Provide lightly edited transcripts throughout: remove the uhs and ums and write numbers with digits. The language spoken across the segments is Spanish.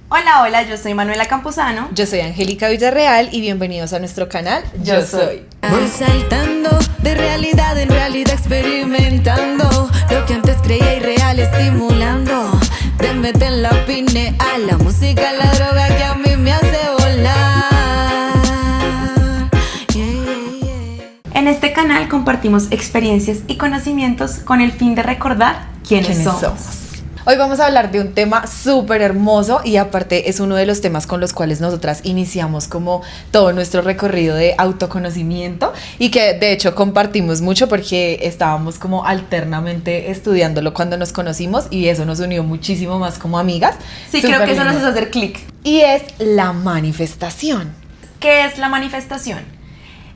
Hola, hola, yo soy Manuela Campuzano. Yo soy Angélica Villarreal y bienvenidos a nuestro canal Yo Soy. Voy saltando de realidad en realidad, experimentando lo que antes creía irreal, estimulando. Te meten la pineal, la música, la droga que a mí me hace volar. En este canal compartimos experiencias y conocimientos con el fin de recordar quiénes somos. Hoy vamos a hablar de un tema súper hermoso y aparte es uno de los temas con los cuales nosotras iniciamos como todo nuestro recorrido de autoconocimiento y que de hecho compartimos mucho porque estábamos como alternamente estudiándolo cuando nos conocimos y eso nos unió muchísimo más como amigas. Sí, creo que eso nos hizo hacer clic. Y es la manifestación. ¿Qué es la manifestación?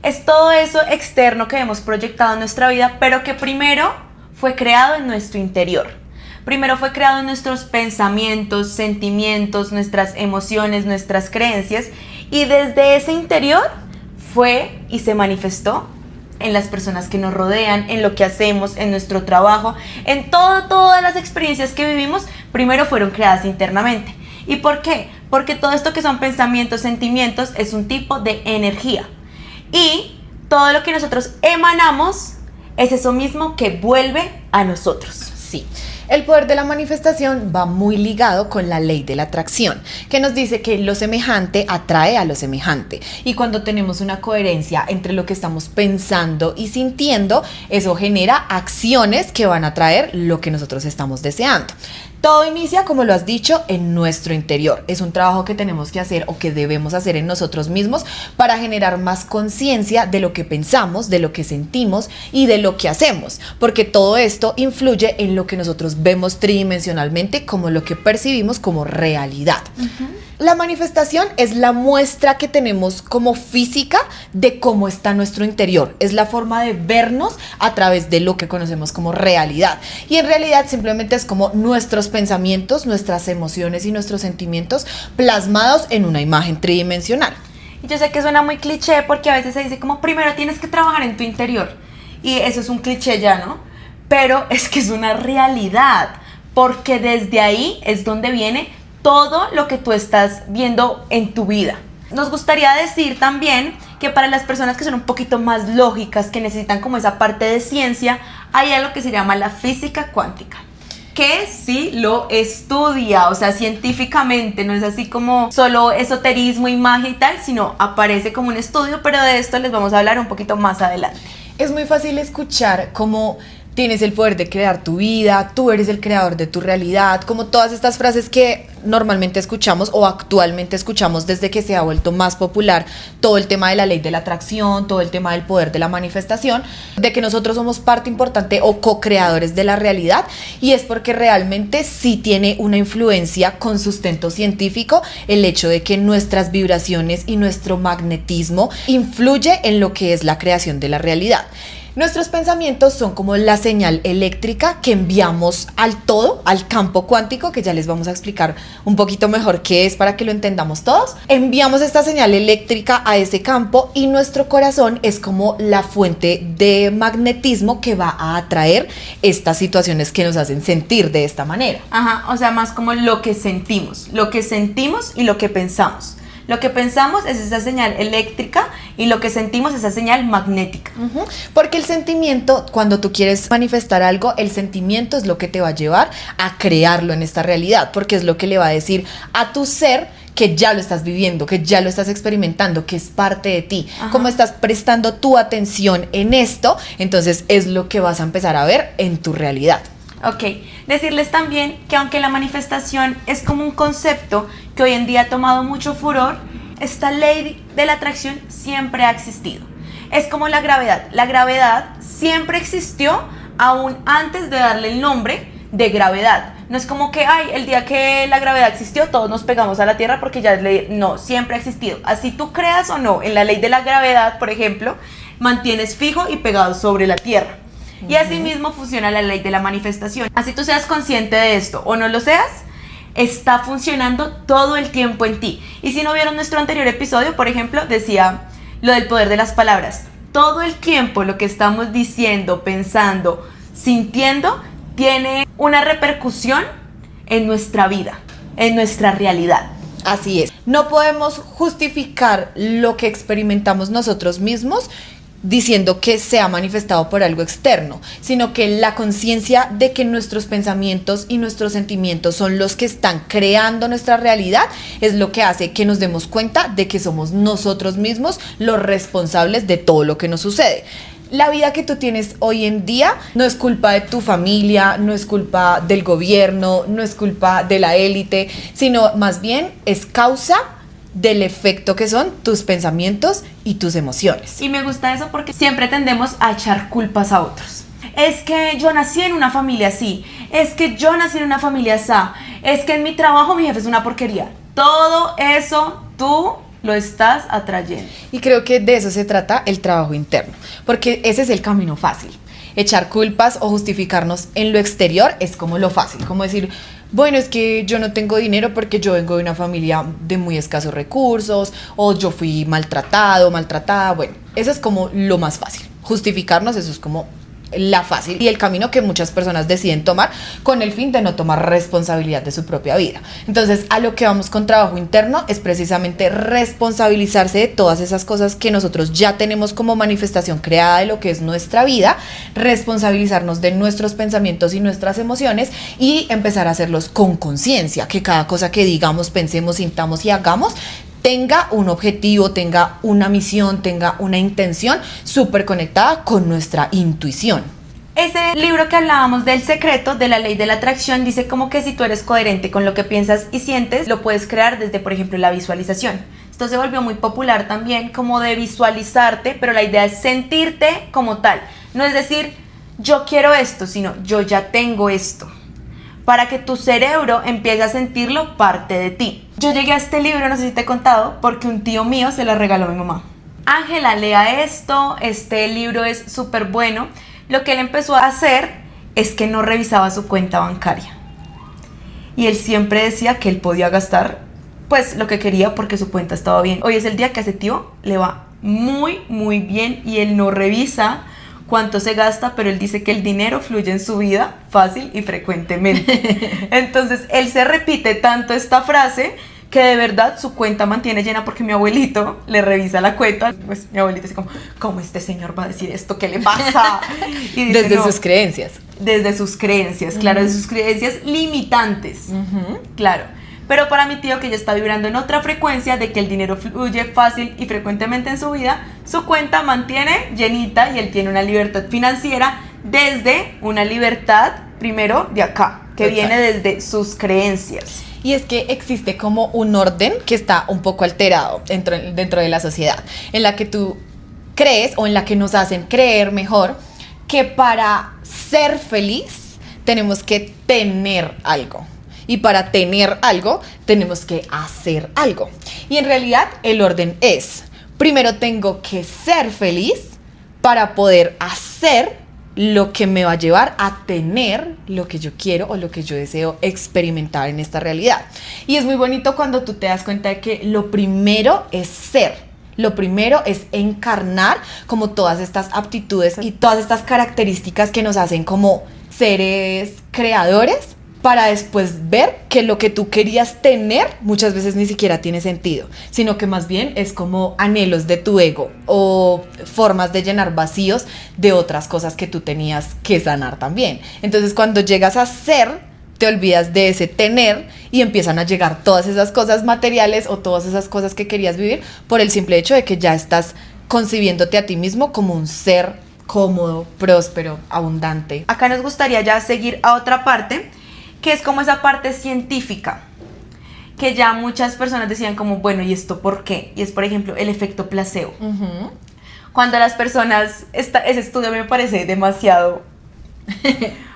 Es todo eso externo que hemos proyectado en nuestra vida, pero que primero fue creado en nuestro interior. Primero fue creado en nuestros pensamientos, sentimientos, nuestras emociones, nuestras creencias, y desde ese interior fue y se manifestó en las personas que nos rodean, en lo que hacemos, en nuestro trabajo, en todas las experiencias que vivimos, primero fueron creadas internamente. ¿Y por qué? Porque todo esto que son pensamientos, sentimientos, es un tipo de energía. Y todo lo que nosotros emanamos es eso mismo que vuelve a nosotros. Sí. El poder de la manifestación va muy ligado con la ley de la atracción, que nos dice que lo semejante atrae a lo semejante. Y cuando tenemos una coherencia entre lo que estamos pensando y sintiendo, eso genera acciones que van a traer lo que nosotros estamos deseando. Todo inicia, como lo has dicho, en nuestro interior. Es un trabajo que tenemos que hacer o que debemos hacer en nosotros mismos para generar más conciencia de lo que pensamos, de lo que sentimos y de lo que hacemos. Porque todo esto influye en lo que nosotros vemos tridimensionalmente como lo que percibimos como realidad. La manifestación es la muestra que tenemos como física de cómo está nuestro interior. Es la forma de vernos a través de lo que conocemos como realidad. Y en realidad simplemente es como nuestros pensamientos, nuestras emociones y nuestros sentimientos plasmados en una imagen tridimensional. Y yo sé que suena muy cliché porque a veces se dice como primero tienes que trabajar en tu interior. Y eso es un cliché ya, ¿no? Pero es que es una realidad, porque desde ahí es donde viene todo lo que tú estás viendo en tu vida. Nos gustaría decir también que para las personas que son un poquito más lógicas, que necesitan como esa parte de ciencia, hay algo que se llama la física cuántica, que sí lo estudia, o sea, científicamente, no es así como solo esoterismo y magia y tal, sino aparece como un estudio, pero de esto les vamos a hablar un poquito más adelante. Es muy fácil escuchar como tienes el poder de crear tu vida, tú eres el creador de tu realidad, como todas estas frases que normalmente escuchamos o actualmente escuchamos desde que se ha vuelto más popular todo el tema de la ley de la atracción, todo el tema del poder de la manifestación, de que nosotros somos parte importante o co-creadores de la realidad, y es porque realmente sí tiene una influencia con sustento científico el hecho de que nuestras vibraciones y nuestro magnetismo influye en lo que es la creación de la realidad. Nuestros pensamientos son como la señal eléctrica que enviamos al todo, al campo cuántico, que ya les vamos a explicar un poquito mejor qué es para que lo entendamos todos. Enviamos esta señal eléctrica a ese campo y nuestro corazón es como la fuente de magnetismo que va a atraer estas situaciones que nos hacen sentir de esta manera. Ajá, o sea, más como lo que sentimos y lo que pensamos. Lo que pensamos es esa señal eléctrica y lo que sentimos es esa señal magnética. Porque el sentimiento, cuando tú quieres manifestar algo, el sentimiento es lo que te va a llevar a crearlo en esta realidad, porque es lo que le va a decir a tu ser que ya lo estás viviendo, que ya lo estás experimentando, que es parte de ti. Ajá. Como estás prestando tu atención en esto, entonces es lo que vas a empezar a ver en tu realidad. Ok, decirles también que aunque la manifestación es como un concepto que hoy en día ha tomado mucho furor, esta ley de la atracción siempre ha existido. Es como la gravedad. La gravedad siempre existió aún antes de darle el nombre de gravedad. No es como que, el día que la gravedad existió, todos nos pegamos a la Tierra porque ya es ley. No, siempre ha existido. Así tú creas o no, en la ley de la gravedad, por ejemplo, mantienes fijo y pegado sobre la Tierra. Y así mismo funciona la ley de la manifestación. Así tú seas consciente de esto o no lo seas, está funcionando todo el tiempo en ti. Y si no vieron nuestro anterior episodio, por ejemplo, decía lo del poder de las palabras. Todo el tiempo lo que estamos diciendo, pensando, sintiendo, tiene una repercusión en nuestra vida, en nuestra realidad. Así es. No podemos justificar lo que experimentamos nosotros mismos diciendo que se ha manifestado por algo externo, sino que la conciencia de que nuestros pensamientos y nuestros sentimientos son los que están creando nuestra realidad es lo que hace que nos demos cuenta de que somos nosotros mismos los responsables de todo lo que nos sucede. La vida que tú tienes hoy en día no es culpa de tu familia, no es culpa del gobierno, no es culpa de la élite, sino más bien es causa del efecto que son tus pensamientos y tus emociones. Y me gusta eso porque siempre tendemos a echar culpas a otros. Es que yo nací en una familia así, es que yo nací en una familia así, es que en mi trabajo mi jefe es una porquería. Todo eso tú lo estás atrayendo. Y creo que de eso se trata el trabajo interno, porque ese es el camino fácil. Echar culpas o justificarnos en lo exterior es como lo fácil, como decir, bueno, es que yo no tengo dinero porque yo vengo de una familia de muy escasos recursos, o yo fui maltratado, maltratada. Bueno, eso es como lo más fácil. Justificarnos, eso es como la fácil y el camino que muchas personas deciden tomar con el fin de no tomar responsabilidad de su propia vida. Entonces, a lo que vamos con trabajo interno es precisamente responsabilizarse de todas esas cosas que nosotros ya tenemos como manifestación creada de lo que es nuestra vida, responsabilizarnos de nuestros pensamientos y nuestras emociones y empezar a hacerlos con conciencia, que cada cosa que digamos, pensemos, sintamos y hagamos tenga un objetivo, tenga una misión, tenga una intención súper conectada con nuestra intuición. Ese libro que hablábamos del secreto, de la ley de la atracción, dice como que si tú eres coherente con lo que piensas y sientes, lo puedes crear desde, por ejemplo, la visualización. Esto se volvió muy popular también, como de visualizarte, pero la idea es sentirte como tal. No es decir, yo quiero esto, sino yo ya tengo esto, para que tu cerebro empiece a sentirlo parte de ti. Yo llegué a este libro, no sé si te he contado, porque un tío mío se lo regaló a mi mamá. Ángela, lea esto, este libro es súper bueno. Lo que él empezó a hacer es que no revisaba su cuenta bancaria. Y él siempre decía que él podía gastar pues lo que quería porque su cuenta estaba bien. Hoy es el día que a ese tío le va muy, muy bien y él no revisa cuánto se gasta, pero él dice que el dinero fluye en su vida fácil y frecuentemente. Entonces, él se repite tanto esta frase que de verdad su cuenta mantiene llena porque mi abuelito le revisa la cuenta. Pues mi abuelito dice como, ¿cómo este señor va a decir esto? ¿Qué le pasa? Y dice, desde sus creencias. Desde sus creencias, claro, desde sus creencias limitantes, claro. Pero para mi tío, que ya está vibrando en otra frecuencia de que el dinero fluye fácil y frecuentemente en su vida, su cuenta mantiene llenita y él tiene una libertad financiera desde una libertad, primero, de acá, que viene desde sus creencias. Y es que existe como un orden que está un poco alterado dentro de la sociedad, en la que tú crees o en la que nos hacen creer mejor que para ser feliz tenemos que tener algo. Y para tener algo, tenemos que hacer algo. Y en realidad, el orden es, primero tengo que ser feliz para poder hacer lo que me va a llevar a tener lo que yo quiero o lo que yo deseo experimentar en esta realidad. Y es muy bonito cuando tú te das cuenta de que lo primero es ser. Lo primero es encarnar como todas estas aptitudes y todas estas características que nos hacen como seres creadores, para después ver que lo que tú querías tener muchas veces ni siquiera tiene sentido, sino que más bien es como anhelos de tu ego o formas de llenar vacíos de otras cosas que tú tenías que sanar también. Entonces, cuando llegas a ser, te olvidas de ese tener y empiezan a llegar todas esas cosas materiales o todas esas cosas que querías vivir por el simple hecho de que ya estás concibiéndote a ti mismo como un ser cómodo, próspero, abundante. Acá nos gustaría ya seguir a otra parte, que es como esa parte científica, que ya muchas personas decían como, bueno, ¿y esto por qué? Y es, por ejemplo, el efecto placebo. Cuando las personas, ese estudio a mí me parece demasiado,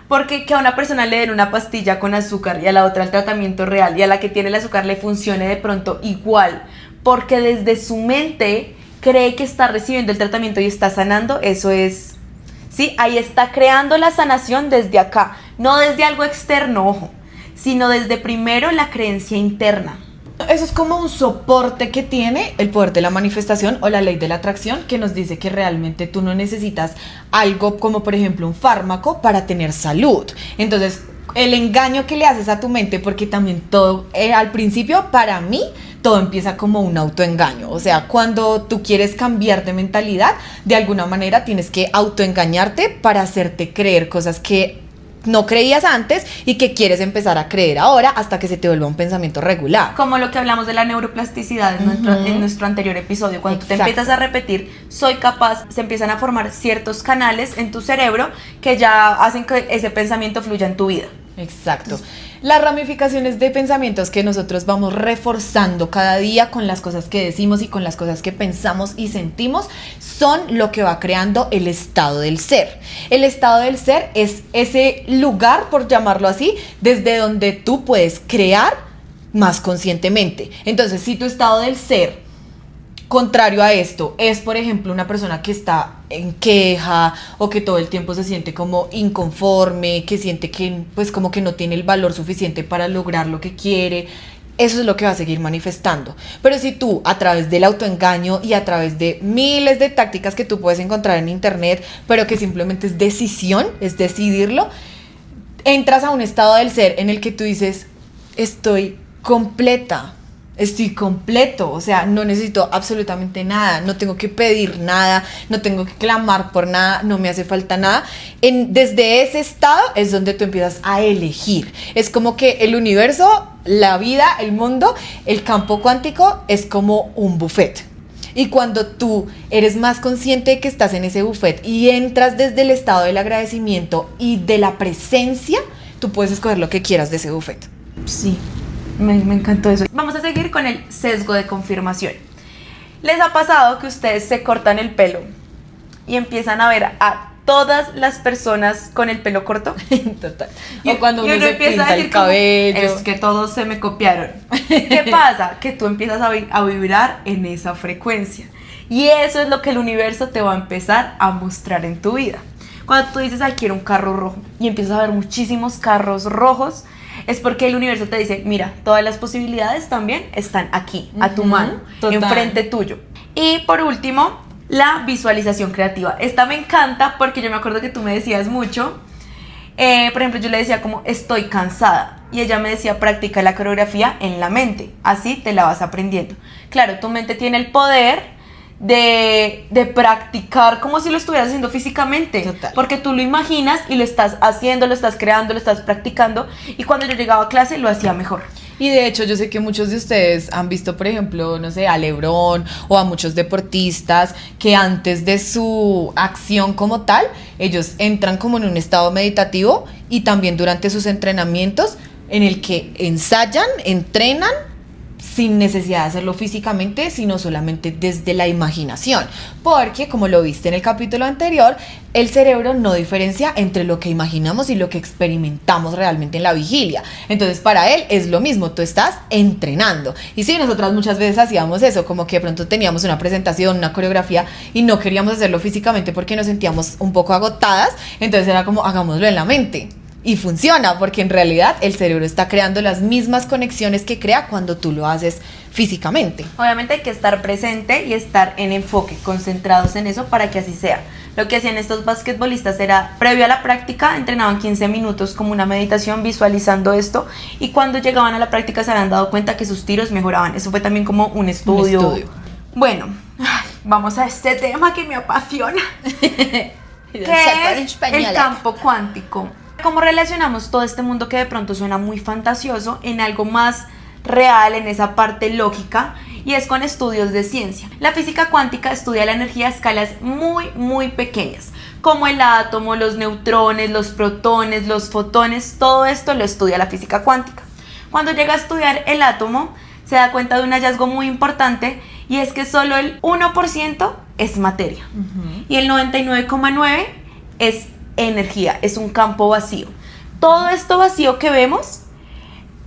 porque que a una persona le den una pastilla con azúcar y a la otra el tratamiento real, y a la que tiene el azúcar le funcione de pronto igual, porque desde su mente cree que está recibiendo el tratamiento y está sanando, eso es... Sí, ahí está creando la sanación desde acá, no desde algo externo, ojo, sino desde primero la creencia interna. Eso es como un soporte que tiene el poder de la manifestación o la ley de la atracción, que nos dice que realmente tú no necesitas algo como por ejemplo un fármaco para tener salud. Entonces, el engaño que le haces a tu mente, porque también todo, al principio, para mí, todo empieza como un autoengaño. O sea, cuando tú quieres cambiar de mentalidad, de alguna manera tienes que autoengañarte para hacerte creer cosas que no creías antes y que quieres empezar a creer ahora hasta que se te vuelva un pensamiento regular. Como lo que hablamos de la neuroplasticidad en nuestro anterior episodio, cuando tú te Exacto. empiezas a repetir, soy capaz, se empiezan a formar ciertos canales en tu cerebro que ya hacen que ese pensamiento fluya en tu vida. Exacto. Las ramificaciones de pensamientos que nosotros vamos reforzando cada día con las cosas que decimos y con las cosas que pensamos y sentimos son lo que va creando el estado del ser. El estado del ser es ese lugar, por llamarlo así, desde donde tú puedes crear más conscientemente. Entonces, si tu estado del ser contrario a esto es, por ejemplo, una persona que está en queja o que todo el tiempo se siente como inconforme, que siente que pues como que no tiene el valor suficiente para lograr lo que quiere, eso es lo que va a seguir manifestando. Pero si tú, a través del autoengaño y a través de miles de tácticas que tú puedes encontrar en internet, pero que simplemente es decisión, es decidirlo, entras a un estado del ser en el que tú dices, estoy completa, estoy completo, o sea, no necesito absolutamente nada, no tengo que pedir nada, no tengo que clamar por nada, no me hace falta nada. Desde ese estado es donde tú empiezas a elegir. Es como que el universo, la vida, el mundo, el campo cuántico es como un buffet. Y cuando tú eres más consciente de que estás en ese buffet y entras desde el estado del agradecimiento y de la presencia, tú puedes escoger lo que quieras de ese buffet. Sí, me encantó eso. Vamos a seguir con el sesgo de confirmación. ¿Les ha pasado que ustedes se cortan el pelo y empiezan a ver a todas las personas con el pelo corto? Total. O cuando uno se empieza pinta a decir el cabello. es que todos se me copiaron. ¿Qué pasa? Que tú empiezas a vibrar en esa frecuencia. Y eso es lo que el universo te va a empezar a mostrar en tu vida. Cuando tú dices, ay, quiero un carro rojo, y empiezas a ver muchísimos carros rojos, es porque el universo te dice, mira, todas las posibilidades también están aquí, a tu mano, total. enfrente tuyo. Y por último, la visualización creativa. Esta me encanta porque yo me acuerdo que tú me decías mucho, por ejemplo, yo le decía como, estoy cansada, y ella me decía, practica la coreografía en la mente, así te la vas aprendiendo. Claro, tu mente tiene el poder de practicar como si lo estuvieras haciendo físicamente. Total. Porque tú lo imaginas y lo estás haciendo, lo estás creando, lo estás practicando, y cuando yo llegaba a clase lo hacía mejor. Y de hecho yo sé que muchos de ustedes han visto, por ejemplo, no sé, a LeBron o a muchos deportistas que antes de su acción como tal, ellos entran como en un estado meditativo, y también durante sus entrenamientos en el que ensayan, entrenan sin necesidad de hacerlo físicamente, sino solamente desde la imaginación. Porque, como lo viste en el capítulo anterior, el cerebro no diferencia entre lo que imaginamos y lo que experimentamos realmente en la vigilia. Entonces, para él es lo mismo, tú estás entrenando. Y sí, nosotras muchas veces hacíamos eso, como que de pronto teníamos una presentación, una coreografía, y no queríamos hacerlo físicamente porque nos sentíamos un poco agotadas, entonces era como, hagámoslo en la mente. Y funciona, porque en realidad el cerebro está creando las mismas conexiones que crea cuando tú lo haces físicamente. Obviamente hay que estar presente y estar en enfoque, concentrados en eso para que así sea. Lo que hacían estos basquetbolistas era, previo a la práctica, entrenaban 15 minutos como una meditación visualizando esto, y cuando llegaban a la práctica se habían dado cuenta que sus tiros mejoraban. Eso fue también como un estudio. Bueno, vamos a este tema que me apasiona, que es el campo cuántico. ¿Cómo relacionamos todo este mundo que de pronto suena muy fantasioso en algo más real, en esa parte lógica? Y es con estudios de ciencia. La física cuántica estudia la energía a escalas muy, muy pequeñas, como el átomo, los neutrones, los protones, los fotones. Todo esto lo estudia la física cuántica. Cuando llega a estudiar el átomo, se da cuenta de un hallazgo muy importante, y es que solo el 1% es materia, y el 99,9% es energía, es un campo vacío. Todo esto vacío que vemos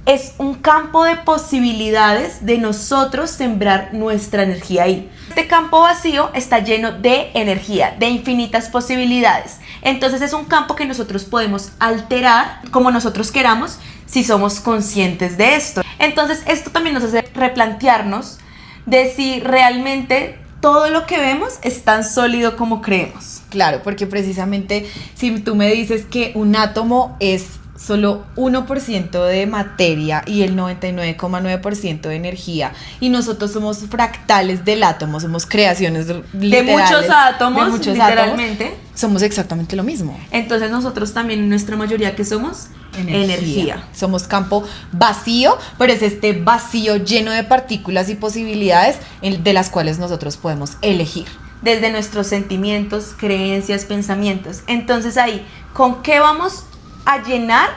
es un campo de posibilidades de nosotros sembrar nuestra energía ahí. Este campo vacío está lleno de energía, de infinitas posibilidades. Entonces es un campo que nosotros podemos alterar como nosotros queramos si somos conscientes de esto. Entonces esto también nos hace replantearnos de si realmente todo lo que vemos es tan sólido como creemos. Claro, porque precisamente si tú me dices que un átomo es solo 1% de materia y el 99,9% de energía, y nosotros somos fractales del átomo, somos creaciones De literales, muchos átomos, de muchos literalmente. átomos, somos exactamente lo mismo. Entonces nosotros también, en nuestra mayoría, ¿qué somos? Energía. Somos campo vacío, pero es este vacío lleno de partículas y posibilidades de las cuales nosotros podemos elegir. Desde nuestros sentimientos, creencias, pensamientos. Entonces ahí, ¿con qué vamos a llenar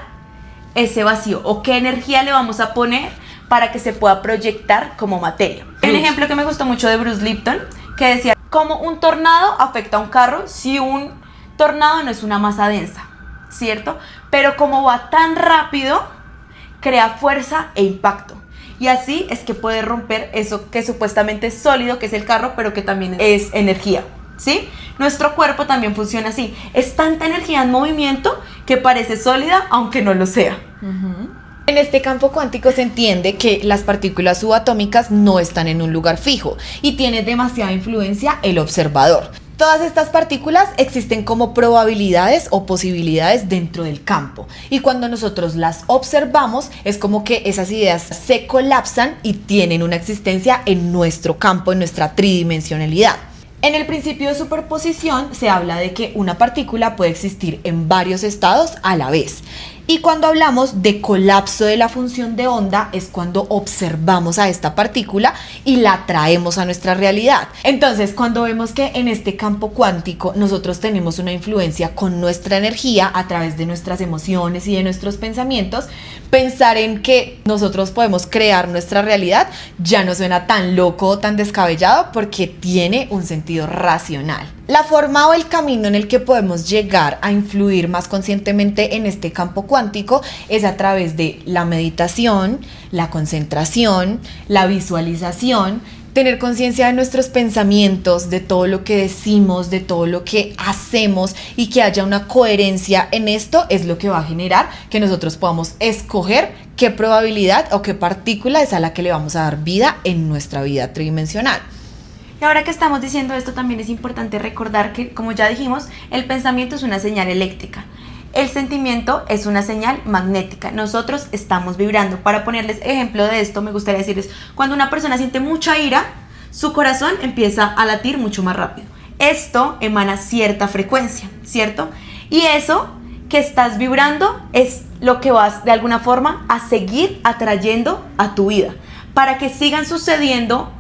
ese vacío? ¿O qué energía le vamos a poner para que se pueda proyectar como materia? Hay un ejemplo que me gustó mucho de Bruce Lipton, que decía, ¿cómo un tornado afecta a un carro si un tornado no es una masa densa? ¿Cierto? Pero como va tan rápido, crea fuerza e impacto. Y así es que puede romper eso que supuestamente es sólido, que es el carro, pero que también es energía, ¿sí? Nuestro cuerpo también funciona así. Es tanta energía en movimiento que parece sólida, aunque no lo sea. En este campo cuántico se entiende que las partículas subatómicas no están en un lugar fijo y tiene demasiada influencia el observador. Todas estas partículas existen como probabilidades o posibilidades dentro del campo, y cuando nosotros las observamos es como que esas ideas se colapsan y tienen una existencia en nuestro campo, en nuestra tridimensionalidad. En el principio de superposición se habla de que una partícula puede existir en varios estados a la vez. Y cuando hablamos de colapso de la función de onda es cuando observamos a esta partícula y la traemos a nuestra realidad. Entonces, cuando vemos que en este campo cuántico nosotros tenemos una influencia con nuestra energía a través de nuestras emociones y de nuestros pensamientos, pensar en que nosotros podemos crear nuestra realidad ya no suena tan loco o tan descabellado, porque tiene un sentido racional. La forma o el camino en el que podemos llegar a influir más conscientemente en este campo cuántico es a través de la meditación, la concentración, la visualización, tener conciencia de nuestros pensamientos, de todo lo que decimos, de todo lo que hacemos, y que haya una coherencia en esto es lo que va a generar que nosotros podamos escoger qué probabilidad o qué partícula es a la que le vamos a dar vida en nuestra vida tridimensional. Y ahora que estamos diciendo esto, también es importante recordar que, como ya dijimos, el pensamiento es una señal eléctrica. El sentimiento es una señal magnética. Nosotros estamos vibrando. Para ponerles ejemplo de esto, me gustaría decirles, cuando una persona siente mucha ira, su corazón empieza a latir mucho más rápido. Esto emana cierta frecuencia, ¿cierto? Y eso que estás vibrando es lo que vas de alguna forma a seguir atrayendo a tu vida, para que sigan sucediendo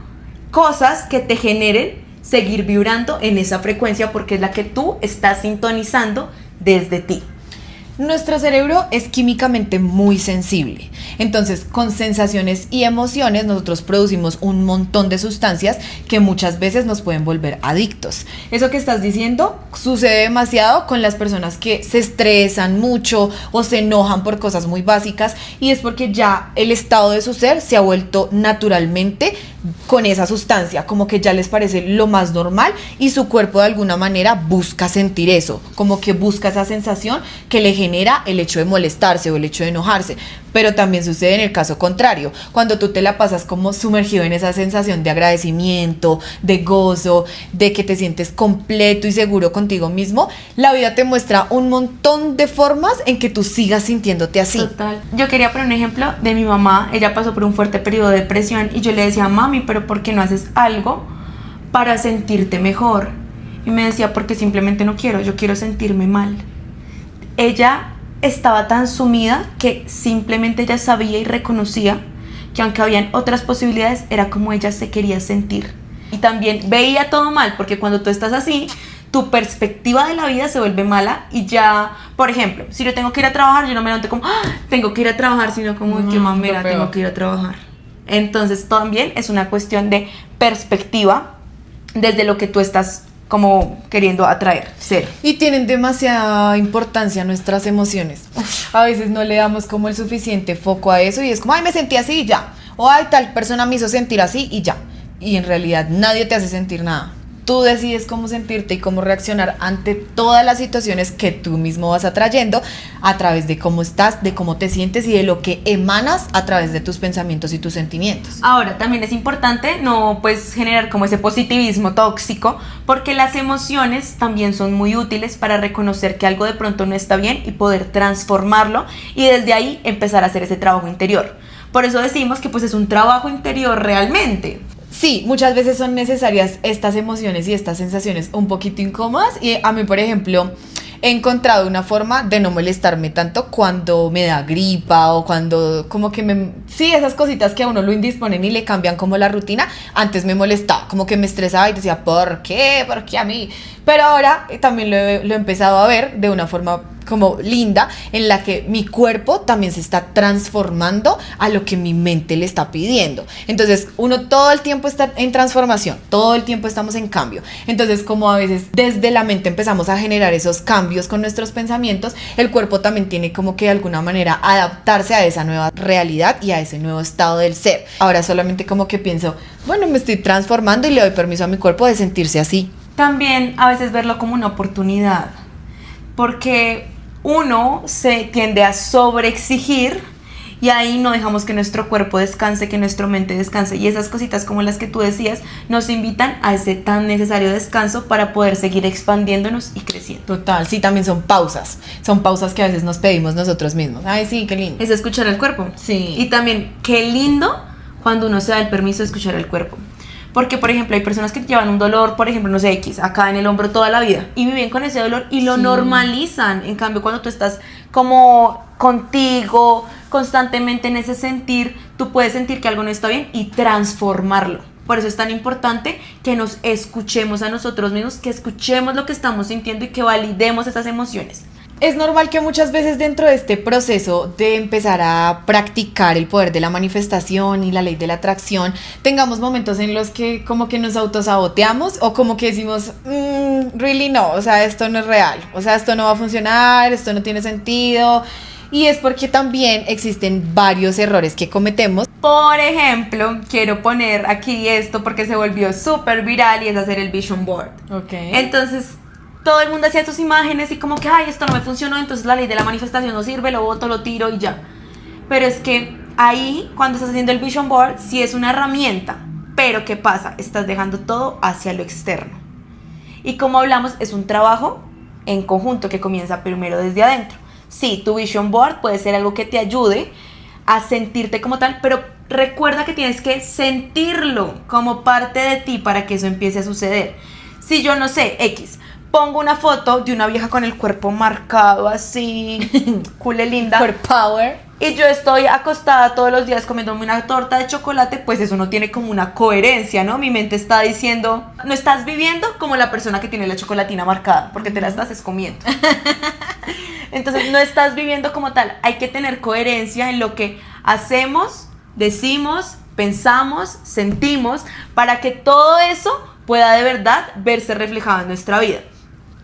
cosas que te generen seguir vibrando en esa frecuencia, porque es la que tú estás sintonizando desde ti. Nuestro cerebro es químicamente muy sensible, entonces con sensaciones y emociones nosotros producimos un montón de sustancias que muchas veces nos pueden volver adictos. Eso que estás diciendo sucede demasiado con las personas que se estresan mucho o se enojan por cosas muy básicas, y es porque ya el estado de su ser se ha vuelto naturalmente con esa sustancia, como que ya les parece lo más normal, y su cuerpo de alguna manera busca sentir eso, como que busca esa sensación que le genera el hecho de molestarse o el hecho de enojarse. Pero también sucede en el caso contrario, cuando tú te la pasas como sumergido en esa sensación de agradecimiento, de gozo, de que te sientes completo y seguro contigo mismo, la vida te muestra un montón de formas en que tú sigas sintiéndote así. Total. Yo quería poner un ejemplo de mi mamá. Ella pasó por un fuerte periodo de depresión y yo le decía, mami, pero ¿por qué no haces algo para sentirte mejor? Y me decía, porque simplemente no quiero, yo quiero sentirme mal. Ella estaba tan sumida que simplemente ella sabía y reconocía que aunque habían otras posibilidades, era como ella se quería sentir. Y también veía todo mal, porque cuando tú estás así, tu perspectiva de la vida se vuelve mala, y ya, por ejemplo, si yo tengo que ir a trabajar, yo no me levanto como, tengo que ir a trabajar, sino como, qué mamera, tengo que ir a trabajar. Entonces también es una cuestión de perspectiva desde lo que tú estás como queriendo atraer, ser. Y tienen demasiada importancia nuestras emociones. A veces no le damos como el suficiente foco a eso, y es como, ay, me sentí así y ya. O ay, tal persona me hizo sentir así y ya. Y en realidad nadie te hace sentir nada. tú decides cómo sentirte y cómo reaccionar ante todas las situaciones que tú mismo vas atrayendo a través de cómo estás, de cómo te sientes y de lo que emanas a través de tus pensamientos y tus sentimientos. Ahora, también es importante no pues generar como ese positivismo tóxico, porque las emociones también son muy útiles para reconocer que algo de pronto no está bien y poder transformarlo y desde ahí empezar a hacer ese trabajo interior. Por eso decimos que pues es un trabajo interior realmente. Sí, muchas veces son necesarias estas emociones y estas sensaciones un poquito incómodas y a mí, por ejemplo, he encontrado una forma de no molestarme tanto cuando me da gripa o cuando como que sí, esas cositas que a uno lo indisponen y le cambian como la rutina. Antes me molestaba, como que me estresaba y decía, ¿por qué? ¿Por qué a mí? Pero ahora también lo he empezado a ver de una forma como linda, en la que mi cuerpo también se está transformando a lo que mi mente le está pidiendo. Entonces uno todo el tiempo está en transformación, todo el tiempo estamos en cambio. Entonces como a veces desde la mente empezamos a generar esos cambios con nuestros pensamientos, el cuerpo también tiene como que de alguna manera adaptarse a esa nueva realidad y a ese nuevo estado del ser. Ahora solamente como que pienso, bueno, me estoy transformando y le doy permiso a mi cuerpo de sentirse así. También a veces verlo como una oportunidad, porque uno se tiende a sobreexigir y ahí no dejamos que nuestro cuerpo descanse, que nuestra mente descanse, y esas cositas como las que tú decías nos invitan a ese tan necesario descanso para poder seguir expandiéndonos y creciendo. Total, sí, también son pausas que a veces nos pedimos nosotros mismos. Ay, sí, qué lindo. Es escuchar al cuerpo. Sí. Y también qué lindo cuando uno se da el permiso de escuchar al cuerpo. Porque, por ejemplo, hay personas que llevan un dolor, por ejemplo, no sé, X, acá en el hombro toda la vida y viven con ese dolor y lo normalizan. En cambio, cuando tú estás como contigo, constantemente en ese sentir, tú puedes sentir que algo no está bien y transformarlo. Por eso es tan importante que nos escuchemos a nosotros mismos, que escuchemos lo que estamos sintiendo y que validemos esas emociones. Es normal que muchas veces dentro de este proceso de empezar a practicar el poder de la manifestación y la ley de la atracción, tengamos momentos en los que como que nos autosaboteamos o como que decimos, really no, o sea, esto no es real, o sea, esto no va a funcionar, esto no tiene sentido. Y es porque también existen varios errores que cometemos. Por ejemplo, quiero poner aquí esto porque se volvió súper viral y es hacer el vision board. Okay. Entonces, todo el mundo hacía sus imágenes y como que, ay, esto no me funcionó, entonces la ley de la manifestación no sirve, lo boto, lo tiro y ya. Pero es que ahí, cuando estás haciendo el vision board, sí es una herramienta. Pero ¿qué pasa? Estás dejando todo hacia lo externo. Y como hablamos, es un trabajo en conjunto que comienza primero desde adentro. Sí, tu vision board puede ser algo que te ayude a sentirte como tal, pero recuerda que tienes que sentirlo como parte de ti para que eso empiece a suceder. Si yo no sé, X, pongo una foto de una vieja con el cuerpo marcado así, cule linda, Core power, y yo estoy acostada todos los días comiéndome una torta de chocolate, pues eso no tiene como una coherencia, ¿no? Mi mente está diciendo, no estás viviendo como la persona que tiene la chocolatina marcada, porque te la estás comiendo. Entonces no estás viviendo como tal. Hay que tener coherencia en lo que hacemos, decimos, pensamos, sentimos, para que todo eso pueda de verdad verse reflejado en nuestra vida.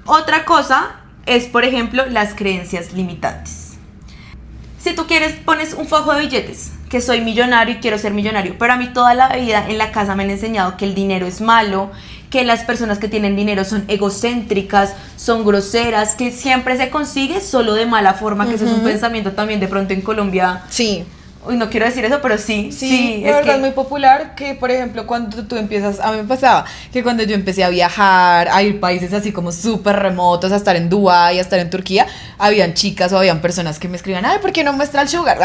Otra cosa es, por ejemplo, las creencias limitantes. Si tú quieres, pones un fajo de billetes, que soy millonario y quiero ser millonario, pero a mí toda la vida en la casa me han enseñado que el dinero es malo, que las personas que tienen dinero son egocéntricas, son groseras, que siempre se consigue solo de mala forma, que eso es un pensamiento también de pronto en Colombia. sí. Uy, no quiero decir eso, pero sí, La verdad es muy popular que, por ejemplo, cuando tú empiezas, a mí me pasaba que cuando yo empecé a viajar, a ir a países así como súper remotos, a estar en Dubái, a estar en Turquía, habían chicas o habían personas que me escribían, ay, ¿por qué no muestra el sugar?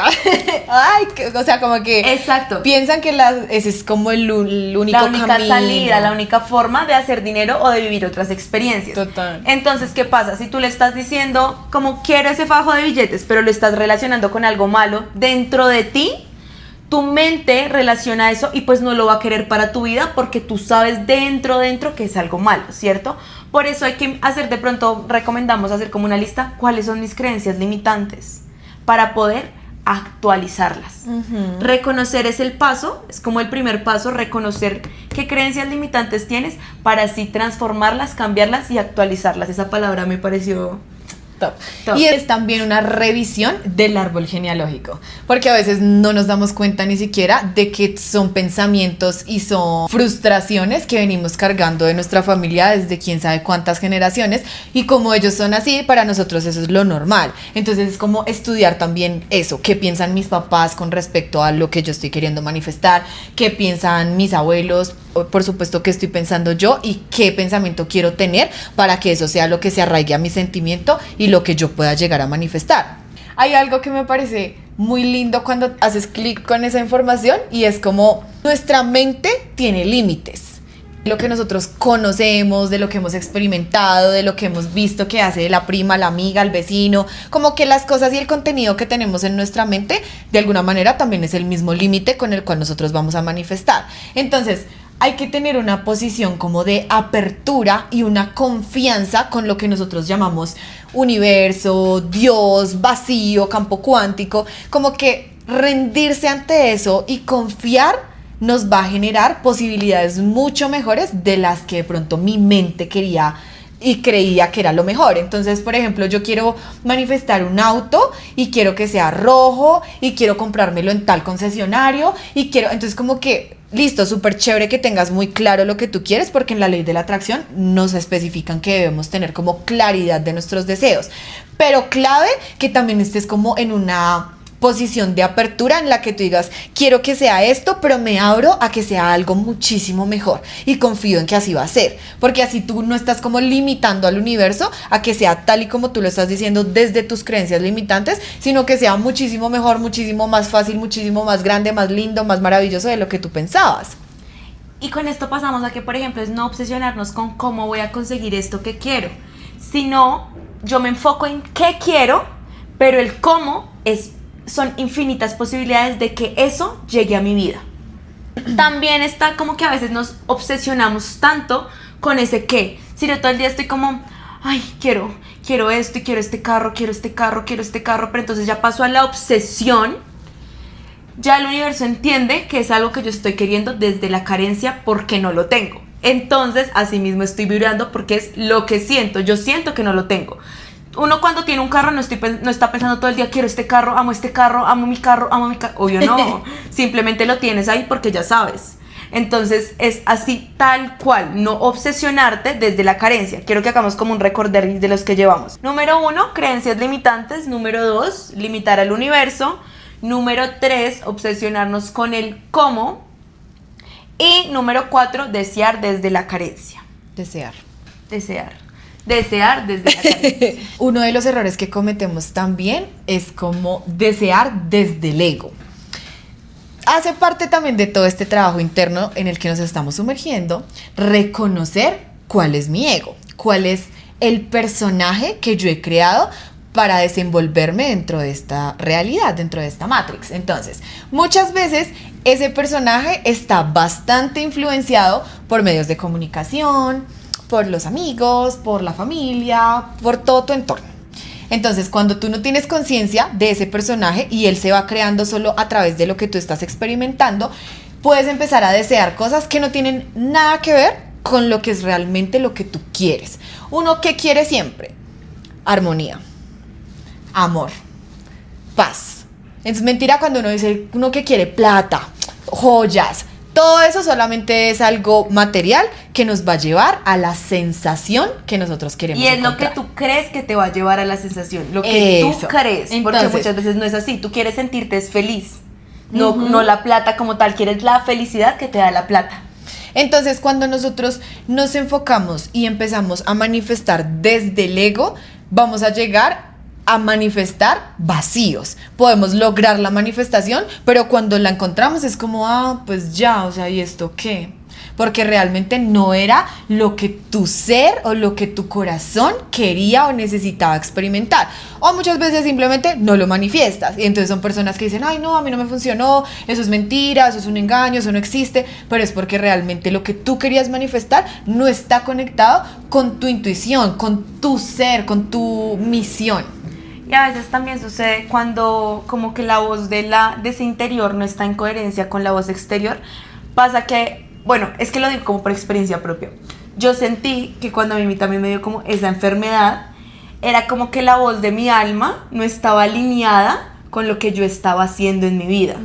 Ay, o sea, como que exacto. Piensan que ese es como el único la única camino. salida, la única forma de hacer dinero o de vivir otras experiencias. Total. Entonces, ¿qué pasa? Si tú le estás diciendo como quiero ese fajo de billetes, pero lo estás relacionando con algo malo dentro de ti, tu mente relaciona eso y pues no lo va a querer para tu vida porque tú sabes dentro que es algo malo, ¿cierto? Por eso hay que hacer, de pronto recomendamos hacer como una lista, cuáles son mis creencias limitantes para poder actualizarlas. Reconocer es el paso, es como el primer paso, reconocer qué creencias limitantes tienes para así transformarlas, cambiarlas y actualizarlas. Esa palabra me pareció Top. Top. Y es también una revisión del árbol genealógico, porque a veces no nos damos cuenta ni siquiera de que son pensamientos y son frustraciones que venimos cargando de nuestra familia desde quién sabe cuántas generaciones, y como ellos son así, para nosotros eso es lo normal. Entonces es como estudiar también eso, qué piensan mis papás con respecto a lo que yo estoy queriendo manifestar, qué piensan mis abuelos, por supuesto que estoy pensando yo y qué pensamiento quiero tener para que eso sea lo que se arraigue a mi sentimiento y lo que yo pueda llegar a manifestar. Hay algo que me parece muy lindo cuando haces clic con esa información, y es como nuestra mente tiene límites. Lo que nosotros conocemos, de lo que hemos experimentado, de lo que hemos visto que hace la prima, la amiga, el vecino, como que las cosas y el contenido que tenemos en nuestra mente, de alguna manera también es el mismo límite con el cual nosotros vamos a manifestar. Entonces, hay que tener una posición como de apertura y una confianza con lo que nosotros llamamos universo, Dios, vacío, campo cuántico, como que rendirse ante eso y confiar nos va a generar posibilidades mucho mejores de las que de pronto mi mente quería y creía que era lo mejor. Entonces, por ejemplo, yo quiero manifestar un auto y quiero que sea rojo y quiero comprármelo en tal concesionario y quiero, entonces como que listo, súper chévere que tengas muy claro lo que tú quieres, porque en la ley de la atracción nos especifican que debemos tener como claridad de nuestros deseos, pero clave que también estés como en una posición de apertura en la que tú digas, quiero que sea esto, pero me abro a que sea algo muchísimo mejor y confío en que así va a ser, porque así tú no estás como limitando al universo a que sea tal y como tú lo estás diciendo desde tus creencias limitantes, sino que sea muchísimo mejor, muchísimo más fácil, muchísimo más grande, más lindo, más maravilloso de lo que tú pensabas. Y con esto pasamos a que, por ejemplo, es no obsesionarnos con cómo voy a conseguir esto que quiero, sino yo me enfoco en qué quiero, pero el cómo son infinitas posibilidades de que eso llegue a mi vida. También está como que a veces nos obsesionamos tanto con ese qué. Si yo todo el día estoy como, ay, quiero esto y quiero este carro, quiero este carro, quiero este carro, pero entonces ya paso a la obsesión, ya el universo entiende que es algo que yo estoy queriendo desde la carencia porque no lo tengo. Entonces, así mismo estoy vibrando porque es lo que siento. Yo siento que no lo tengo. Uno cuando tiene un carro no está pensando todo el día, quiero este carro, amo mi carro, obvio no, simplemente lo tienes ahí porque ya sabes. Entonces es así tal cual, no obsesionarte desde la carencia. Quiero que hagamos como un recorder de los que llevamos. Número 1, creencias limitantes. Número 2, limitar al universo. Número 3, obsesionarnos con el cómo. Y número 4, desear desde la carencia. Desear desde la carencia. Uno de los errores que cometemos también es como desear desde el ego. Hace parte también de todo este trabajo interno en el que nos estamos sumergiendo, reconocer cuál es mi ego, cuál es el personaje que yo he creado para desenvolverme dentro de esta realidad, dentro de esta Matrix. Entonces, muchas veces ese personaje está bastante influenciado por medios de comunicación, por los amigos, por la familia, por todo tu entorno. Entonces, cuando tú no tienes conciencia de ese personaje y él se va creando solo a través de lo que tú estás experimentando, puedes empezar a desear cosas que no tienen nada que ver con lo que es realmente lo que tú quieres. Uno, ¿qué quiere siempre? Armonía, amor, paz. Es mentira cuando uno dice, uno que quiere plata, joyas. Todo eso solamente es algo material que nos va a llevar a la sensación que nosotros queremos. Y es encontrar. lo que tú crees que te va a llevar a la sensación, lo que Eso. tú crees. Entonces, porque muchas veces no es así. Tú quieres sentirte feliz, no la plata como tal. Quieres la felicidad que te da la plata. Entonces, cuando nosotros nos enfocamos y empezamos a manifestar desde el ego, vamos a llegar a manifestar vacíos. Podemos lograr la manifestación, pero cuando la encontramos es como, pues ya, o sea, ¿y esto qué? Porque realmente no era lo que tu ser o lo que tu corazón quería o necesitaba experimentar. O muchas veces simplemente no lo manifiestas. Y entonces son personas que dicen, ay no, a mí no me funcionó, eso es mentira, eso es un engaño, eso no existe. Pero es porque realmente lo que tú querías manifestar no está conectado con tu intuición, con tu ser, con tu misión. Y a veces también sucede cuando como que la voz de ese interior no está en coherencia con la voz exterior. Pasa que, bueno, es que lo digo como por experiencia propia. Yo sentí que cuando a mí también me dio como esa enfermedad, era como que la voz de mi alma no estaba alineada con lo que yo estaba haciendo en mi vida.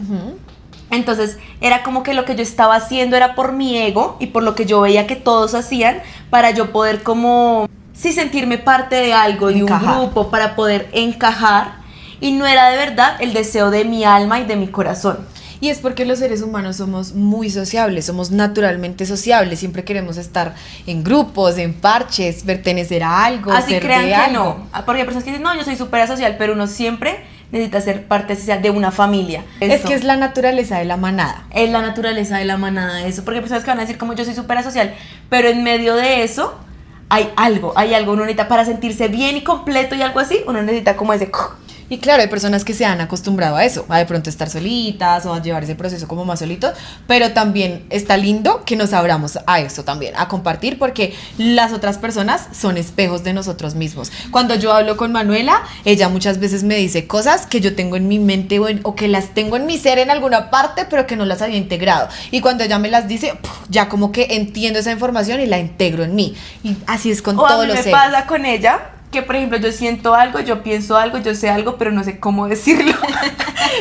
Entonces era como que lo que yo estaba haciendo era por mi ego y por lo que yo veía que todos hacían, para yo poder como, sí, sentirme parte de algo, de un grupo, para poder encajar, y no era de verdad el deseo de mi alma y de mi corazón. Y es porque los seres humanos somos muy sociables, somos naturalmente sociables, siempre queremos estar en grupos, en parches, pertenecer a algo, Así ser crean de que algo. no, porque hay personas que dicen, no, yo soy súper asocial, pero uno siempre necesita ser parte social de una familia. Es que es la naturaleza de la manada. Es la naturaleza de la manada eso, porque hay personas que van a decir como yo soy súper asocial, pero en medio de eso hay algo, uno necesita para sentirse bien y completo y algo así, uno necesita como ese... Y claro, hay personas que se han acostumbrado a eso, a de pronto estar solitas o a llevar ese proceso como más solitos, pero también está lindo que nos abramos a eso también, a compartir, porque las otras personas son espejos de nosotros mismos. Cuando yo hablo con Manuela, ella muchas veces me dice cosas que yo tengo en mi mente o que las tengo en mi ser en alguna parte, pero que no las había integrado. Y cuando ella me las dice, ya como que entiendo esa información y la integro en mí. Y así es con todos los seres. O a mí me pasa con ella, que por ejemplo yo siento algo, yo pienso algo, yo sé algo, pero no sé cómo decirlo.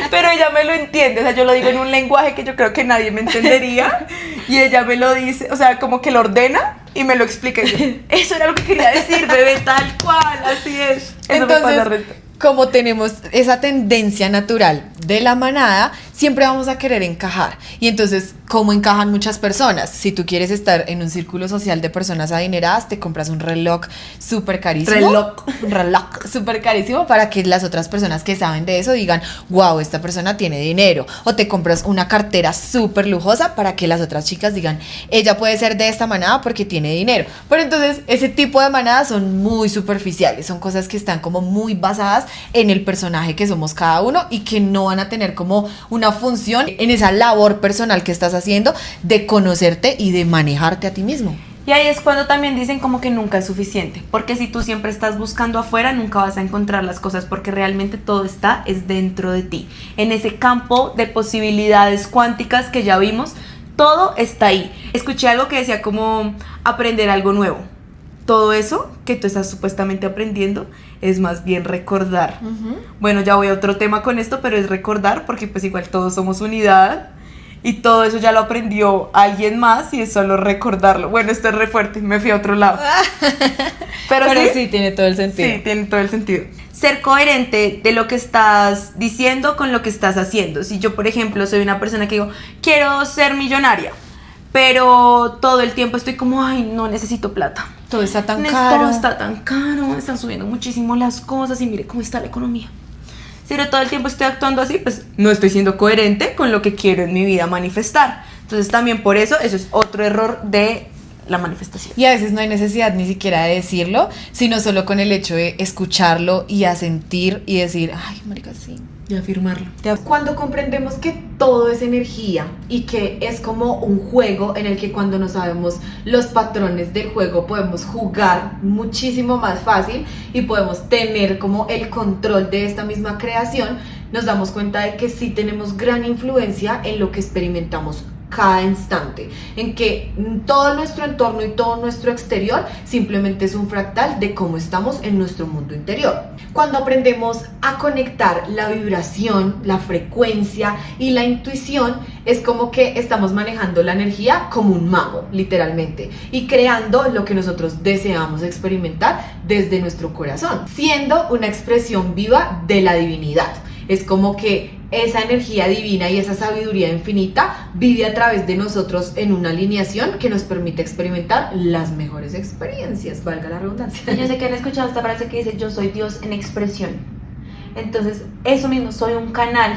Pero ella me lo entiende, o sea, yo lo digo en un lenguaje que yo creo que nadie me entendería, y ella me lo dice, o sea, como que lo ordena y me lo explica. Y yo, eso era lo que quería decir, bebé, tal cual, así es. Eso Entonces, me pasa resto. como tenemos esa tendencia natural de la manada, siempre vamos a querer encajar. Y entonces, ¿cómo encajan muchas personas? Si tú quieres estar en un círculo social de personas adineradas, te compras un reloj súper carísimo. Un reloj súper carísimo para que las otras personas que saben de eso digan, wow, esta persona tiene dinero. O te compras una cartera súper lujosa para que las otras chicas digan, ella puede ser de esta manada porque tiene dinero. Pero entonces, ese tipo de manadas son muy superficiales, son cosas que están como muy basadas en el personaje que somos cada uno y que no van a tener como una función en esa labor personal que estás haciendo de conocerte y de manejarte a ti mismo. Y ahí es cuando también dicen como que nunca es suficiente, porque si tú siempre estás buscando afuera, nunca vas a encontrar las cosas, porque realmente todo está es dentro de ti. En ese campo de posibilidades cuánticas que ya vimos, todo está ahí. Escuché algo que decía como aprender algo nuevo. Todo eso que tú estás supuestamente aprendiendo es más bien recordar. Bueno, ya voy a otro tema con esto, pero es recordar, porque pues igual todos somos unidad y todo eso ya lo aprendió alguien más y es solo recordarlo. Bueno, esto es re fuerte, me fui a otro lado. Pero sí, tiene todo el sentido. Sí, tiene todo el sentido. Ser coherente de lo que estás diciendo con lo que estás haciendo. Si yo, por ejemplo, soy una persona que digo, quiero ser millonaria, pero todo el tiempo estoy como, ay, no, necesito plata. Todo está tan caro. Todo está tan caro, están subiendo muchísimo las cosas y mire cómo está la economía. Si yo todo el tiempo estoy actuando así, pues no estoy siendo coherente con lo que quiero en mi vida manifestar. Entonces también por eso es otro error de la manifestación. Y a veces no hay necesidad ni siquiera de decirlo, sino solo con el hecho de escucharlo y a sentir y decir, ay, marica, sí. Y afirmarlo. Cuando comprendemos que todo es energía y que es como un juego en el que cuando no sabemos los patrones del juego podemos jugar muchísimo más fácil y podemos tener como el control de esta misma creación, nos damos cuenta de que sí tenemos gran influencia en lo que experimentamos cada instante, en que todo nuestro entorno y todo nuestro exterior simplemente es un fractal de cómo estamos en nuestro mundo interior. Cuando aprendemos a conectar la vibración, la frecuencia y la intuición, es como que estamos manejando la energía como un mago, literalmente, y creando lo que nosotros deseamos experimentar desde nuestro corazón, siendo una expresión viva de la divinidad. Es como que esa energía divina y esa sabiduría infinita vive a través de nosotros en una alineación que nos permite experimentar las mejores experiencias, valga la redundancia. Yo sé que han escuchado esta frase que dice, yo soy Dios en expresión. Entonces, eso mismo, soy un canal.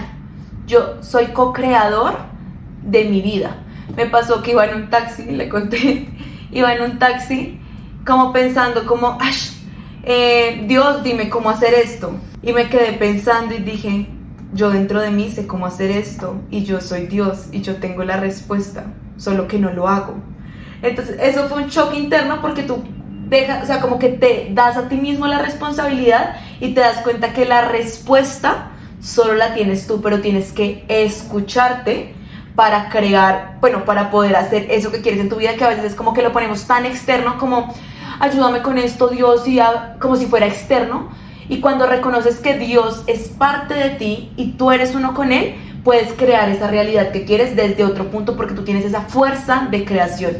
Yo soy co-creador de mi vida. Me pasó que iba en un taxi, le conté, iba en un taxi como pensando como, Dios, dime cómo hacer esto. Y me quedé pensando y dije, yo dentro de mí sé cómo hacer esto y yo soy Dios y yo tengo la respuesta, solo que no lo hago. Entonces eso fue un choque interno porque tú dejas, o sea, como que te das a ti mismo la responsabilidad y te das cuenta que la respuesta solo la tienes tú, pero tienes que escucharte para crear, bueno, para poder hacer eso que quieres en tu vida, que a veces es como que lo ponemos tan externo como, ayúdame con esto, Dios, y como si fuera externo. Y cuando reconoces que Dios es parte de ti y tú eres uno con Él, puedes crear esa realidad que quieres desde otro punto porque tú tienes esa fuerza de creación.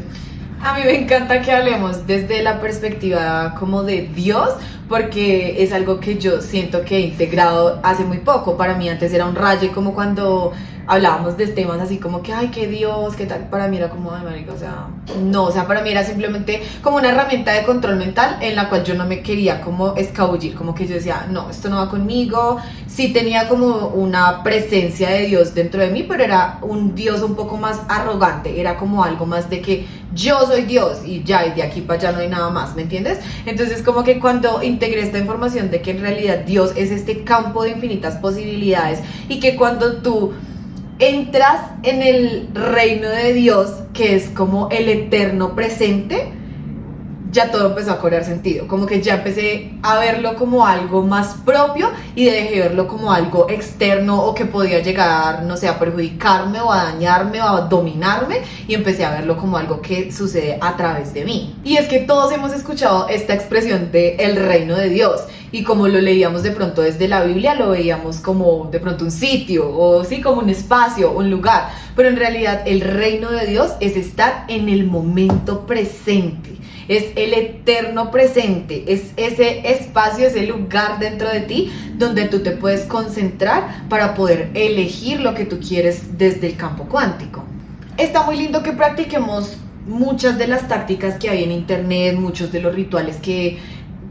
A mí me encanta que hablemos desde la perspectiva como de Dios, porque es algo que yo siento que he integrado hace muy poco. Para mí antes era un rayo, como cuando hablábamos de temas así como que, ay, qué Dios, qué tal. Para mí era como, ay, marica, o sea, no, o sea, para mí era simplemente como una herramienta de control mental en la cual yo no me quería como escabullir, como que yo decía, no, esto no va conmigo. Sí tenía como una presencia de Dios dentro de mí, pero era un Dios un poco más arrogante, era como algo más de que yo soy Dios y ya, y de aquí para allá no hay nada más, ¿me entiendes? Entonces como que cuando integré esta información de que en realidad Dios es este campo de infinitas posibilidades y que cuando tú entras en el reino de Dios, que es como el eterno presente, ya todo empezó a cobrar sentido, como que ya empecé a verlo como algo más propio y dejé de verlo como algo externo o que podía llegar, no sé, a perjudicarme o a dañarme o a dominarme, y empecé a verlo como algo que sucede a través de mí. Y es que todos hemos escuchado esta expresión de el reino de Dios, y como lo leíamos de pronto desde la Biblia, lo veíamos como de pronto un sitio, o sí, como un espacio, un lugar, pero en realidad el reino de Dios es estar en el momento presente. Es el eterno presente, es ese espacio, ese lugar dentro de ti donde tú te puedes concentrar para poder elegir lo que tú quieres desde el campo cuántico. Está muy lindo que practiquemos muchas de las tácticas que hay en internet, muchos de los rituales que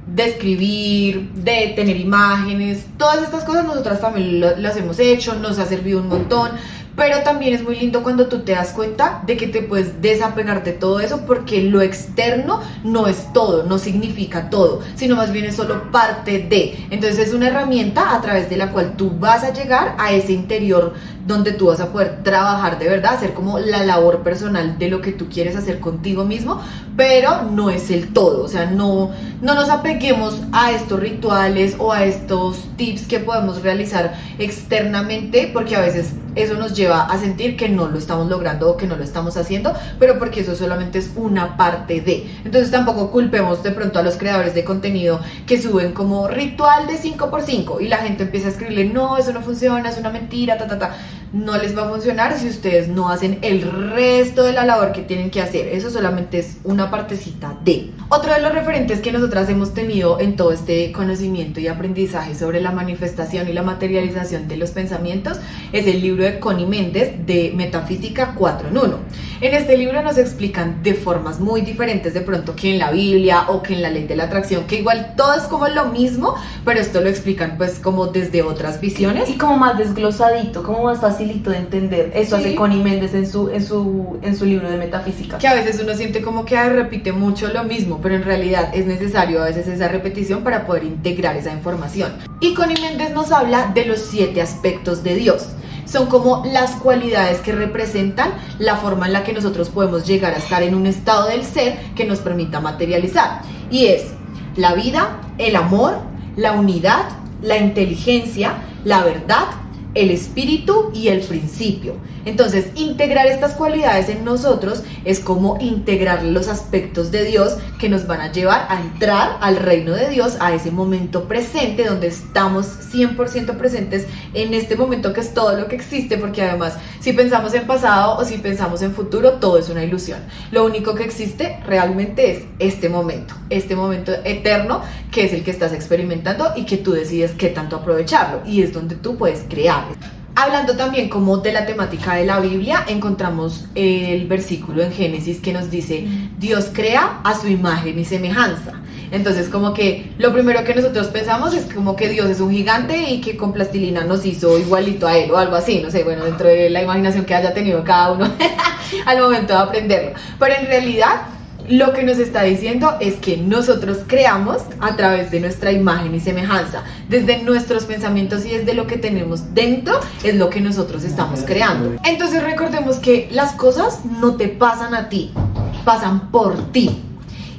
de escribir, de tener imágenes, todas estas cosas nosotras también las hemos hecho, nos ha servido un montón. Pero también es muy lindo cuando tú te das cuenta de que te puedes desapegar de todo eso, porque lo externo no es todo, no significa todo, sino más bien es solo parte de. Entonces es una herramienta a través de la cual tú vas a llegar a ese interior donde tú vas a poder trabajar de verdad, hacer como la labor personal de lo que tú quieres hacer contigo mismo, pero no es el todo. O sea, no nos apeguemos a estos rituales o a estos tips que podemos realizar externamente, porque a veces eso nos lleva a sentir que no lo estamos logrando o que no lo estamos haciendo, pero porque eso solamente es una parte de. Entonces tampoco culpemos de pronto a los creadores de contenido que suben como ritual de 5x5 y la gente empieza a escribirle, no, eso no funciona, es una mentira, no les va a funcionar si ustedes no hacen el resto de la labor que tienen que hacer. Eso solamente es una partecita de. Otro de los referentes que nosotras hemos tenido en todo este conocimiento y aprendizaje sobre la manifestación y la materialización de los pensamientos es el libro de Connie Méndez de Metafísica 4 en 1. En este libro nos explican de formas muy diferentes de pronto que en la Biblia o que en la ley de la atracción, que igual todo es como lo mismo, pero esto lo explican pues como desde otras visiones y como más desglosadito, como más facilito de entender. Eso sí. Hace Connie Méndez en su libro de Metafísica. Que a veces uno siente como que repite mucho lo mismo, pero en realidad es necesario a veces esa repetición para poder integrar esa información. Y Connie Méndez nos habla de los 7 aspectos de Dios. Son como las cualidades que representan la forma en la que nosotros podemos llegar a estar en un estado del ser que nos permita materializar. Y es la vida, el amor, la unidad, la inteligencia, la verdad, el espíritu y el principio. Entonces, integrar estas cualidades en nosotros es como integrar los aspectos de Dios que nos van a llevar a entrar al reino de Dios, a ese momento presente donde estamos 100% presentes en este momento que es todo lo que existe, porque además si pensamos en pasado o si pensamos en futuro, todo es una ilusión. Lo único que existe realmente es este momento eterno que es el que estás experimentando y que tú decides qué tanto aprovecharlo, y es donde tú puedes crear. Hablando también como de la temática de la Biblia, encontramos el versículo en Génesis que nos dice, Dios crea a su imagen y semejanza. Entonces como que lo primero que nosotros pensamos es como que Dios es un gigante y que con plastilina nos hizo igualito a él o algo así, no sé, bueno, dentro de la imaginación que haya tenido cada uno al momento de aprenderlo. Pero en realidad lo que nos está diciendo es que nosotros creamos a través de nuestra imagen y semejanza. Desde nuestros pensamientos y desde lo que tenemos dentro es lo que nosotros estamos creando. Entonces recordemos que las cosas no te pasan a ti, pasan por ti.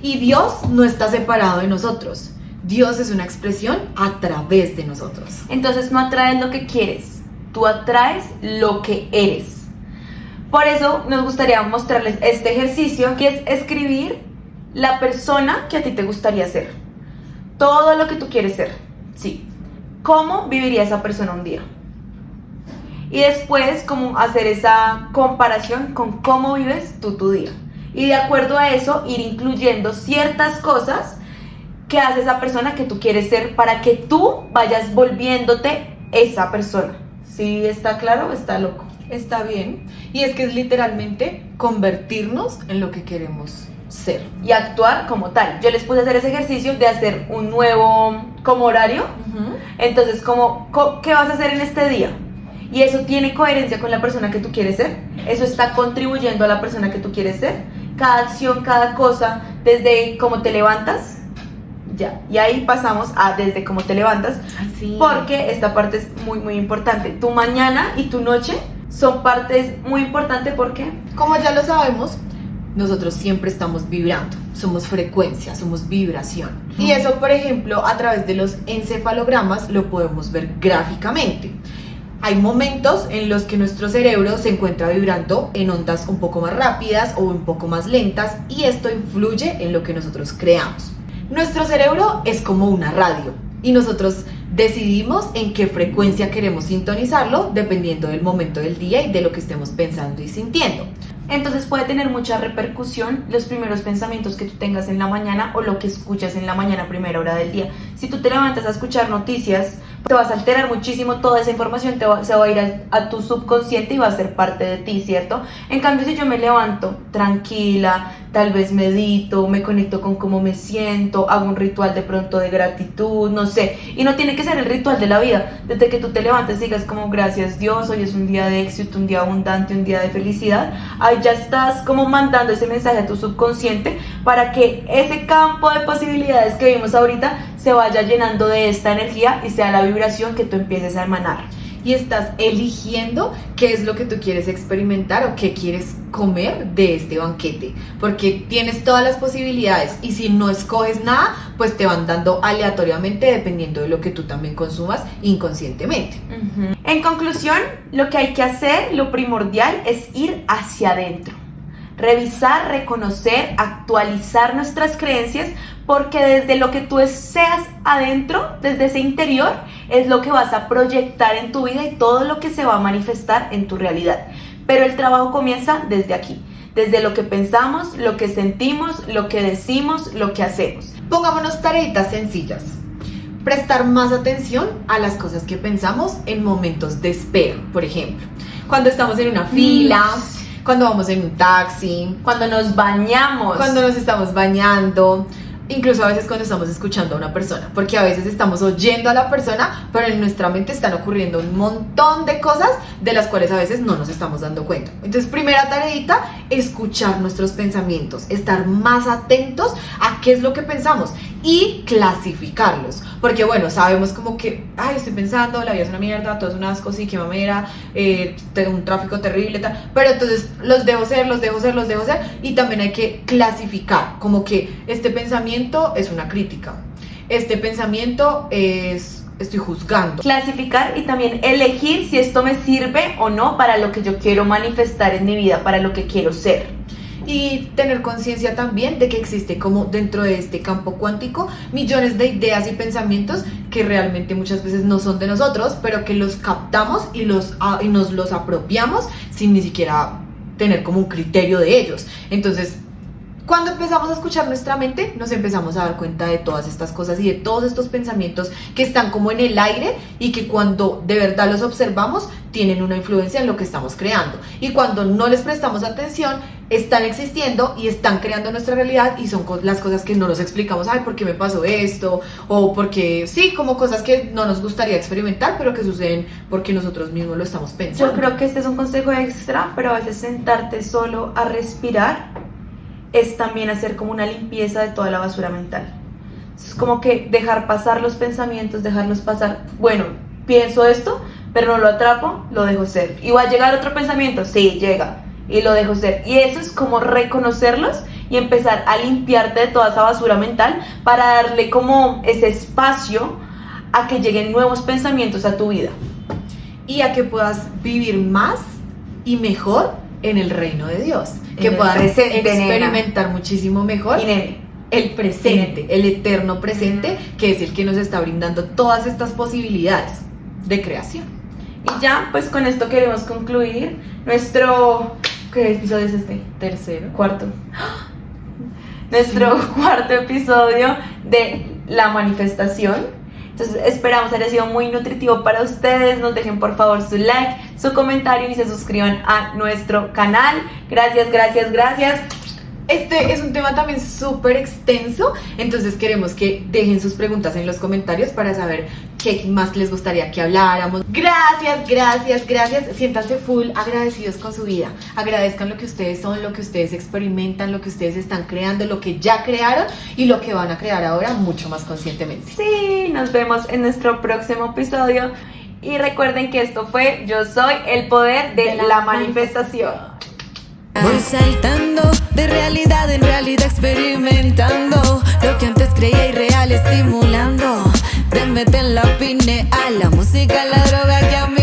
Y Dios no está separado de nosotros. Dios es una expresión a través de nosotros. Entonces no atraes lo que quieres, tú atraes lo que eres. Por eso nos gustaría mostrarles este ejercicio, que es escribir la persona que a ti te gustaría ser. Todo lo que tú quieres ser, sí. ¿Cómo viviría esa persona un día? Y después, como hacer esa comparación con cómo vives tú tu día. Y de acuerdo a eso, ir incluyendo ciertas cosas que hace esa persona que tú quieres ser para que tú vayas volviéndote esa persona. ¿Sí está claro o está loco? Está bien. Y es que es literalmente convertirnos en lo que queremos ser. Y actuar como tal. Yo les puse a hacer ese ejercicio de hacer un nuevo como horario. Entonces, ¿qué vas a hacer en este día? Y eso tiene coherencia con la persona que tú quieres ser. Eso está contribuyendo a la persona que tú quieres ser. Cada acción, cada cosa, desde cómo te levantas. Ya, y ahí pasamos a desde cómo te levantas. Ay, sí. Porque esta parte es muy, muy importante. Tu mañana y tu noche son partes muy importantes porque, como ya lo sabemos, nosotros siempre estamos vibrando, somos frecuencia, somos vibración. Y eso, por ejemplo, a través de los encefalogramas lo podemos ver gráficamente. Hay momentos en los que nuestro cerebro se encuentra vibrando en ondas un poco más rápidas o un poco más lentas, y esto influye en lo que nosotros creamos. Nuestro cerebro es como una radio y nosotros decidimos en qué frecuencia queremos sintonizarlo dependiendo del momento del día y de lo que estemos pensando y sintiendo. entonces puede tener mucha repercusión los primeros pensamientos que tú tengas en la mañana o lo que escuchas en la mañana, primera hora del día. Si tú te levantas a escuchar noticias, te vas a alterar muchísimo, toda esa información se va a ir a tu subconsciente y va a ser parte de ti, ¿cierto? En cambio, si yo me levanto tranquila, tal vez medito, me conecto con cómo me siento, hago un ritual de pronto de gratitud, no sé, y no tiene que ser el ritual de la vida, desde que tú te levantes digas como gracias Dios, hoy es un día de éxito, un día abundante, un día de felicidad, ahí ya estás como mandando ese mensaje a tu subconsciente para que ese campo de posibilidades que vimos ahorita se vaya llenando de esta energía y sea la vibración que tú empieces a emanar. Y estás eligiendo qué es lo que tú quieres experimentar o qué quieres comer de este banquete, porque tienes todas las posibilidades, y si no escoges nada, pues te van dando aleatoriamente dependiendo de lo que tú también consumas inconscientemente. En conclusión, lo que hay que hacer, lo primordial es ir hacia adentro, revisar, reconocer, actualizar nuestras creencias, porque desde lo que tú seas adentro, desde ese interior, es lo que vas a proyectar en tu vida y todo lo que se va a manifestar en tu realidad. Pero el trabajo comienza desde aquí, desde lo que pensamos, lo que sentimos, lo que decimos, lo que hacemos. Pongámonos tareitas sencillas. Prestar más atención a las cosas que pensamos en momentos de espera, por ejemplo, cuando estamos en una fila, cuando vamos en un taxi, cuando nos bañamos, cuando nos estamos bañando, incluso a veces cuando estamos escuchando a una persona, porque a veces estamos oyendo a la persona, pero en nuestra mente están ocurriendo un montón de cosas de las cuales a veces no nos estamos dando cuenta. Entonces, primera tareita, escuchar nuestros pensamientos, estar más atentos a qué es lo que pensamos y clasificarlos, porque bueno, sabemos como que, ay, estoy pensando, la vida es una mierda, todo es un asco, sí, qué mamera, tengo un tráfico terrible, tal, pero entonces los dejo ser, y también hay que clasificar, como que este pensamiento es una crítica, este pensamiento es, estoy juzgando. Clasificar y también elegir si esto me sirve o no para lo que yo quiero manifestar en mi vida, para lo que quiero ser. Y tener conciencia también de que existe como dentro de este campo cuántico millones de ideas y pensamientos que realmente muchas veces no son de nosotros, pero que los captamos y nos los apropiamos sin ni siquiera tener como un criterio de ellos. Entonces, cuando empezamos a escuchar nuestra mente, nos empezamos a dar cuenta de todas estas cosas y de todos estos pensamientos que están como en el aire y que cuando de verdad los observamos tienen una influencia en lo que estamos creando. Y cuando no les prestamos atención, están existiendo y están creando nuestra realidad, y son las cosas que no nos explicamos, ay, ¿por qué me pasó esto? O porque, sí, como cosas que no nos gustaría experimentar, pero que suceden porque nosotros mismos lo estamos pensando. Yo creo que este es un consejo extra, pero a veces sentarte solo a respirar es también hacer como una limpieza de toda la basura mental. Es como que dejar pasar los pensamientos, dejarlos pasar. Bueno, pienso esto, pero no lo atrapo, lo dejo ser. ¿Y va a llegar otro pensamiento? Sí, llega, y lo dejo ser. Y eso es como reconocerlos y empezar a limpiarte de toda esa basura mental para darle como ese espacio a que lleguen nuevos pensamientos a tu vida. Y a que puedas vivir más y mejor en el reino de Dios, que el puedan presente, nena. experimentar muchísimo mejor Y nene, el presente, el eterno presente, que es el que nos está brindando todas estas posibilidades de creación. y ya, pues con esto queremos concluir nuestro... ¿Qué episodio es este? Tercero. Cuarto. Nuestro cuarto episodio de la manifestación. Entonces esperamos haya sido muy nutritivo para ustedes. Nos dejen por favor su like, su comentario y se suscriban a nuestro canal. Gracias, gracias, gracias. Este es un tema también súper extenso, entonces queremos que dejen sus preguntas en los comentarios para saber qué más les gustaría que habláramos. Gracias, gracias, gracias. Siéntanse full agradecidos con su vida. Agradezcan lo que ustedes son, lo que ustedes experimentan, lo que ustedes están creando, lo que ya crearon y lo que van a crear ahora mucho más conscientemente. Sí, nos vemos en nuestro próximo episodio. Y recuerden que esto fue Yo Soy el Poder de la Manifestación. Voy saltando de realidad en realidad, experimentando lo que antes creía irreal, estimulando. De meter la pine a la música, la droga que a mí